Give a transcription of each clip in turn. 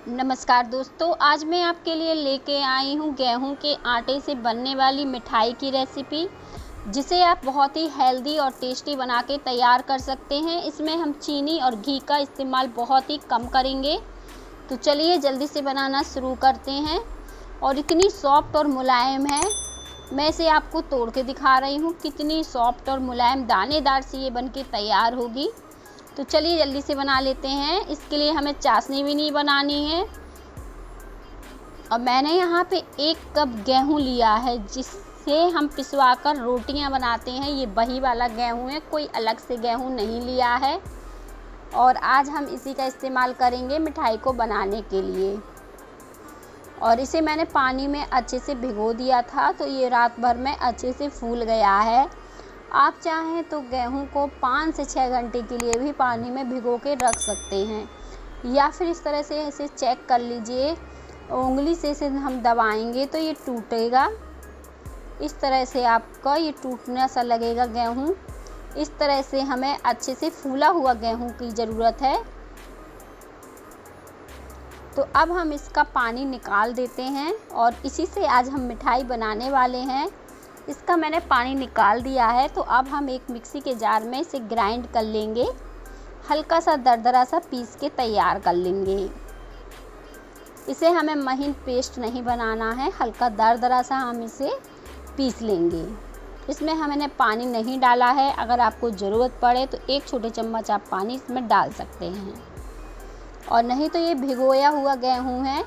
नमस्कार दोस्तों, आज मैं आपके लिए लेके आई हूँ गेहूं के आटे से बनने वाली मिठाई की रेसिपी, जिसे आप बहुत ही हेल्दी और टेस्टी बना के तैयार कर सकते हैं। इसमें हम चीनी और घी का इस्तेमाल बहुत ही कम करेंगे। तो चलिए जल्दी से बनाना शुरू करते हैं। और इतनी सॉफ्ट और मुलायम है, मैं इसे आपको तोड़ के दिखा रही हूँ कितनी सॉफ्ट और मुलायम दानेदार सी ये बन के तैयार होगी। तो चलिए जल्दी से बना लेते हैं। इसके लिए हमें चाशनी भी नहीं बनानी है। और मैंने यहाँ पे 1 कप गेहूँ लिया है, जिससे हम पिसवा कर रोटियाँ बनाते हैं। ये वही वाला गेहूँ है, कोई अलग से गेहूँ नहीं लिया है। और आज हम इसी का इस्तेमाल करेंगे मिठाई को बनाने के लिए। और इसे मैंने पानी में अच्छे से भिगो दिया था, तो ये रात भर में अच्छे से फूल गया है। आप चाहें तो गेहूं को 5 से 6 घंटे के लिए भी पानी में भिगो के रख सकते हैं, या फिर इस तरह से इसे चेक कर लीजिए। उंगली से इसे हम दबाएंगे तो ये टूटेगा। इस तरह से आपका ये टूटना सा लगेगा गेहूं। इस तरह से हमें अच्छे से फूला हुआ गेहूं की ज़रूरत है। तो अब हम इसका पानी निकाल देते हैं और इसी से आज हम मिठाई बनाने वाले हैं। इसका मैंने पानी निकाल दिया है। तो अब हम एक मिक्सी के जार में इसे ग्राइंड कर लेंगे। हल्का सा दरदरा सा पीस के तैयार कर लेंगे। इसे हमें महीन पेस्ट नहीं बनाना है, हल्का दरदरा सा हम इसे पीस लेंगे। इसमें हमने पानी नहीं डाला है। अगर आपको ज़रूरत पड़े तो 1 छोटे चम्मच आप पानी इसमें डाल सकते हैं, और नहीं तो ये भिगोया हुआ गेहूँ है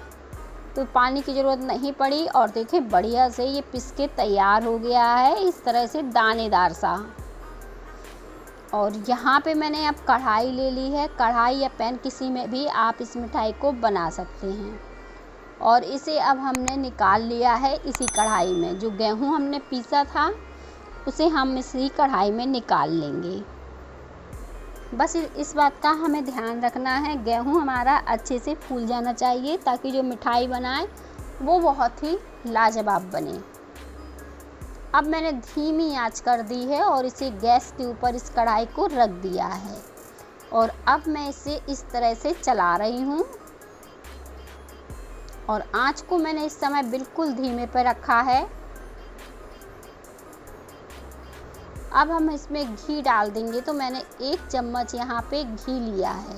तो पानी की ज़रूरत नहीं पड़ी। और देखिए बढ़िया से ये पिस के तैयार हो गया है, इस तरह से दानेदार सा। और यहाँ पे मैंने अब कढ़ाई ले ली है। कढ़ाई या पैन किसी में भी आप इस मिठाई को बना सकते हैं। और इसे अब हमने निकाल लिया है इसी कढ़ाई में। जो गेहूँ हमने पीसा था उसे हम इसी कढ़ाई में निकाल लेंगे। बस इस बात का हमें ध्यान रखना है, गेहूँ हमारा अच्छे से फूल जाना चाहिए, ताकि जो मिठाई बनाए वो बहुत ही लाजवाब बने। अब मैंने धीमी आंच कर दी है और इसे गैस के ऊपर इस कढ़ाई को रख दिया है। और अब मैं इसे इस तरह से चला रही हूँ। और आंच को मैंने इस समय बिल्कुल धीमे पर रखा है। अब हम इसमें घी डाल देंगे। तो मैंने 1 चम्मच यहाँ पे घी लिया है।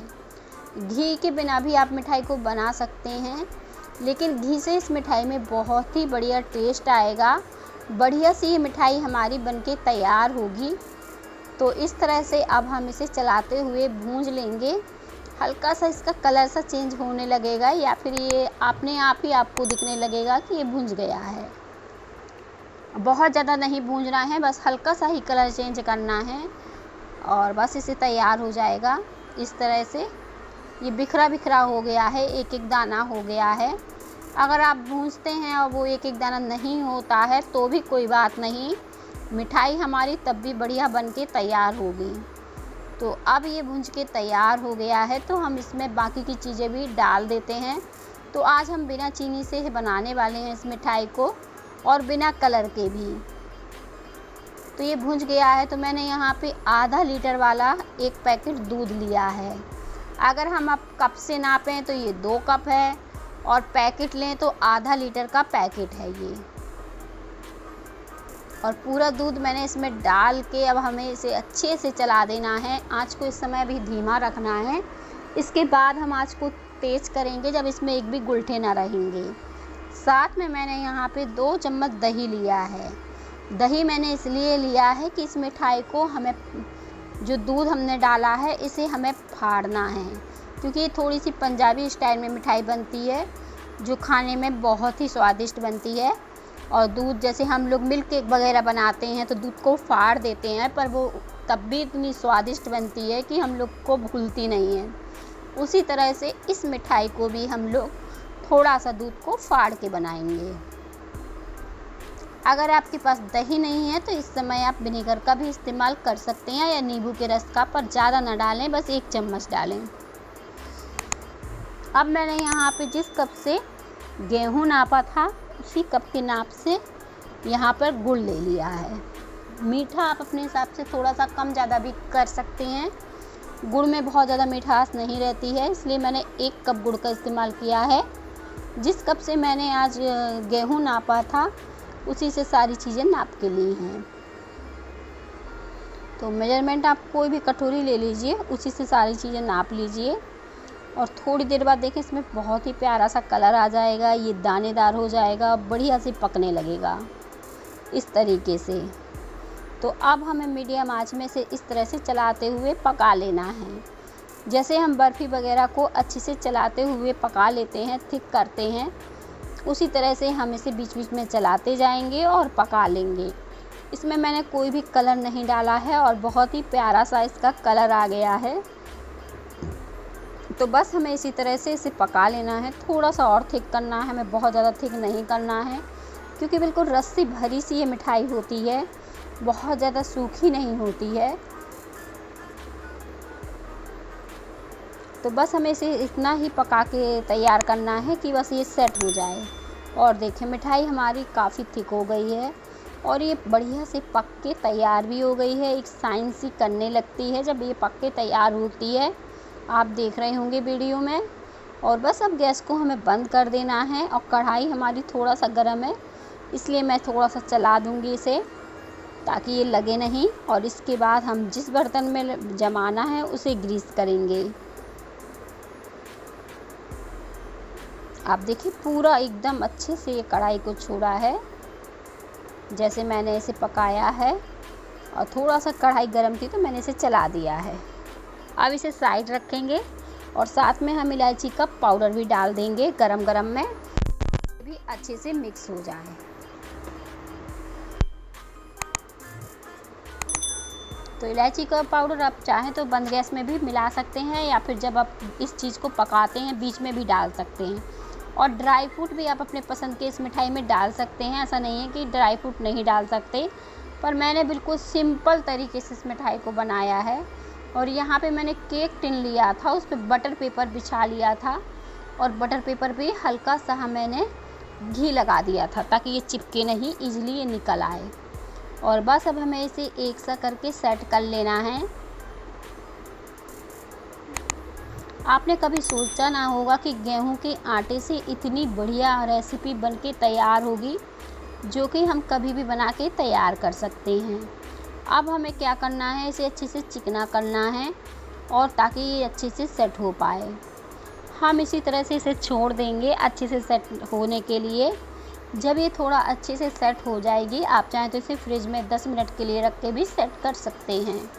घी के बिना भी आप मिठाई को बना सकते हैं, लेकिन घी से इस मिठाई में बहुत ही बढ़िया टेस्ट आएगा। बढ़िया सी ये मिठाई हमारी बनके तैयार होगी। तो इस तरह से अब हम इसे चलाते हुए भूंज लेंगे। हल्का सा इसका कलर सा चेंज होने लगेगा, या फिर ये अपने आप ही आपको दिखने लगेगा कि ये भुंज गया है। बहुत ज़्यादा नहीं भूंजना है, बस हल्का सा ही कलर चेंज करना है और बस इसे तैयार हो जाएगा। इस तरह से ये बिखरा बिखरा हो गया है, एक एक दाना हो गया है। अगर आप भूंजते हैं और वो एक एक दाना नहीं होता है तो भी कोई बात नहीं, मिठाई हमारी तब भी बढ़िया बन के तैयार होगी। तो अब ये भूंज के तैयार हो गया है, तो हम इसमें बाकी की चीज़ें भी डाल देते हैं। तो आज हम बिना चीनी से बनाने वाले हैं इस मिठाई को, और बिना कलर के भी। तो ये भुंज गया है। तो मैंने यहाँ पे आधा लीटर वाला 1 पैकेट दूध लिया है। अगर हम अब कप से नापें तो ये 2 कप है, और पैकेट लें तो आधा लीटर का पैकेट है ये। और पूरा दूध मैंने इसमें डाल के अब हमें इसे अच्छे से चला देना है। आँच को इस समय भी धीमा रखना है। इसके बाद हम आँच को तेज़ करेंगे जब इसमें एक भी गुलठे ना रहेंगे। साथ में मैंने यहाँ पे 2 चम्मच दही लिया है। दही मैंने इसलिए लिया है कि इस मिठाई को हमें, जो दूध हमने डाला है, इसे हमें फाड़ना है, क्योंकि ये थोड़ी सी पंजाबी स्टाइल में मिठाई बनती है, जो खाने में बहुत ही स्वादिष्ट बनती है। और दूध, जैसे हम लोग मिल्क केक वगैरह बनाते हैं तो दूध को फाड़ देते हैं, पर वो तब भी इतनी स्वादिष्ट बनती है कि हम लोग को भूलती नहीं है। उसी तरह से इस मिठाई को भी हम लोग थोड़ा सा दूध को फाड़ के बनाएंगे। अगर आपके पास दही नहीं है तो इस समय आप विनेगर का भी इस्तेमाल कर सकते हैं, या नींबू के रस का, पर ज़्यादा ना डालें, बस 1 चम्मच डालें। अब मैंने यहाँ पे जिस कप से गेहूँ नापा था उसी कप के नाप से यहाँ पर गुड़ ले लिया है। मीठा आप अपने हिसाब से थोड़ा सा कम ज़्यादा भी कर सकते हैं। गुड़ में बहुत ज़्यादा मिठास नहीं रहती है, इसलिए मैंने 1 कप गुड़ का इस्तेमाल किया है। जिस कप से मैंने आज गेहूँ नापा था उसी से सारी चीज़ें नाप के ली हैं। तो मेजरमेंट आप कोई भी कटोरी ले लीजिए, उसी से सारी चीज़ें नाप लीजिए। और थोड़ी देर बाद देखें इसमें बहुत ही प्यारा सा कलर आ जाएगा, ये दानेदार हो जाएगा, बढ़िया से पकने लगेगा इस तरीके से। तो अब हमें मीडियम आंच में से इस तरह से चलाते हुए पका लेना है। जैसे हम बर्फ़ी वगैरह को अच्छे से चलाते हुए पका लेते हैं, थिक करते हैं, उसी तरह से हम इसे बीच बीच में चलाते जाएंगे और पका लेंगे। इसमें मैंने कोई भी कलर नहीं डाला है और बहुत ही प्यारा सा इसका कलर आ गया है। तो बस हमें इसी तरह से इसे पका लेना है। थोड़ा सा और थिक करना है, हमें बहुत ज़्यादा थिक नहीं करना है, क्योंकि बिल्कुल रस्सी भरी सी ये मिठाई होती है, बहुत ज़्यादा सूखी नहीं होती है। तो बस हमें इसे इतना ही पका के तैयार करना है कि बस ये सेट हो जाए। और देखें मिठाई हमारी काफ़ी थिक हो गई है और ये बढ़िया से पक के तैयार भी हो गई है। एक साइन सी करने लगती है जब ये पक के तैयार होती है, आप देख रहे होंगे वीडियो में। और बस अब गैस को हमें बंद कर देना है। और कढ़ाई हमारी थोड़ा सा गर्म है, इसलिए मैं थोड़ा सा चला दूँगी इसे ताकि ये लगे नहीं। और इसके बाद हम जिस बर्तन में जमाना है उसे ग्रीस करेंगे। आप देखिए पूरा एकदम अच्छे से ये कढ़ाई को छोड़ा है जैसे मैंने इसे पकाया है। और थोड़ा सा कढ़ाई गर्म थी तो मैंने इसे चला दिया है। अब इसे साइड रखेंगे और साथ में हम इलायची का पाउडर भी डाल देंगे गरम गरम में, भी अच्छे से मिक्स हो जाए। तो इलायची का पाउडर आप चाहें तो बंद गैस में भी मिला सकते हैं, या फिर जब आप इस चीज़ को पकाते हैं बीच में भी डाल सकते हैं। और ड्राई फ्रूट भी आप अपने पसंद के इस मिठाई में डाल सकते हैं, ऐसा नहीं है कि ड्राई फ्रूट नहीं डाल सकते। पर मैंने बिल्कुल सिंपल तरीके से इस मिठाई को बनाया है। और यहाँ पे मैंने केक टिन लिया था, उस पर बटर पेपर बिछा लिया था और बटर पेपर पे हल्का सा मैंने घी लगा दिया था ताकि ये चिपके नहीं, ईजिली ये निकल आए। और बस अब हमें इसे एक सा करके सेट कर लेना है। आपने कभी सोचा ना होगा कि गेहूं के आटे से इतनी बढ़िया रेसिपी बनके तैयार होगी, जो कि हम कभी भी बना के तैयार कर सकते हैं। अब हमें क्या करना है, इसे अच्छे से चिकना करना है और ताकि ये अच्छे से सेट हो पाए। हम इसी तरह से इसे छोड़ देंगे अच्छे से सेट होने के लिए। जब ये थोड़ा अच्छे से सेट हो जाएगी, आप चाहें तो इसे फ्रिज में 10 मिनट के लिए रख के भी सेट कर सकते हैं।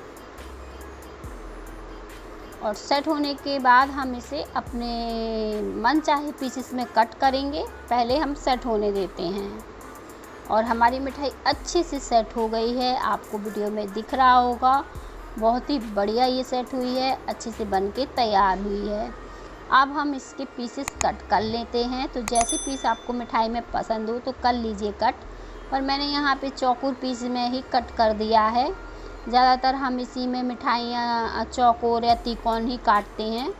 और सेट होने के बाद हम इसे अपने मन चाहे पीसेस में कट करेंगे, पहले हम सेट होने देते हैं। और हमारी मिठाई अच्छे से सेट हो गई है, आपको वीडियो में दिख रहा होगा। बहुत ही बढ़िया ये सेट हुई है, अच्छे से बन के तैयार हुई है। अब हम इसके पीसेस कट कर लेते हैं। तो जैसे पीस आपको मिठाई में पसंद हो तो कर लीजिए कट, पर मैंने यहाँ पे चौकोर पीस में ही कट कर दिया है। ज़्यादातर हम इसी में मिठाइयाँ चौकोर या तिकोन ही काटते हैं।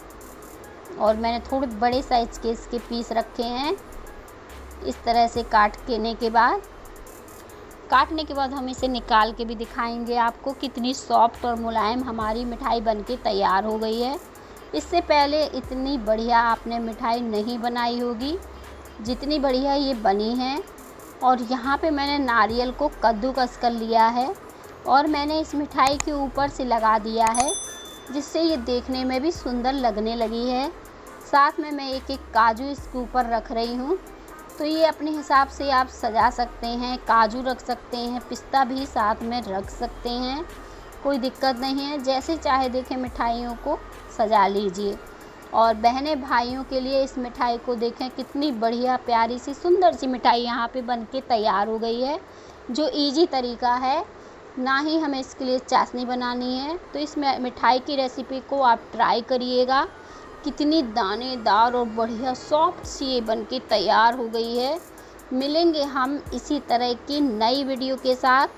और मैंने थोड़े बड़े साइज़ के इसके पीस रखे हैं। इस तरह से काटने के बाद हम इसे निकाल के भी दिखाएंगे आपको कितनी सॉफ्ट और मुलायम हमारी मिठाई बनके तैयार हो गई है। इससे पहले इतनी बढ़िया आपने मिठाई नहीं बनाई होगी जितनी बढ़िया ये बनी है। और यहाँ पे मैंने नारियल को कद्दूकस कर लिया है और मैंने इस मिठाई के ऊपर से लगा दिया है, जिससे ये देखने में भी सुंदर लगने लगी है। साथ में मैं एक एक काजू इसके ऊपर रख रही हूँ। तो ये अपने हिसाब से आप सजा सकते हैं, काजू रख सकते हैं, पिस्ता भी साथ में रख सकते हैं, कोई दिक्कत नहीं है। जैसे चाहे देखें मिठाइयों को सजा लीजिए। और बहनें भाइयों के लिए इस मिठाई को देखें कितनी बढ़िया प्यारी सी सुंदर सी मिठाई यहाँ पे बनके तैयार हो गई है, जो इजी तरीका है। ना ही हमें इसके लिए चाशनी बनानी है। तो इस मिठाई की रेसिपी को आप ट्राई करिएगा। कितनी दानेदार और बढ़िया सॉफ्ट सी ये बनके तैयार हो गई है। मिलेंगे हम इसी तरह की नई वीडियो के साथ।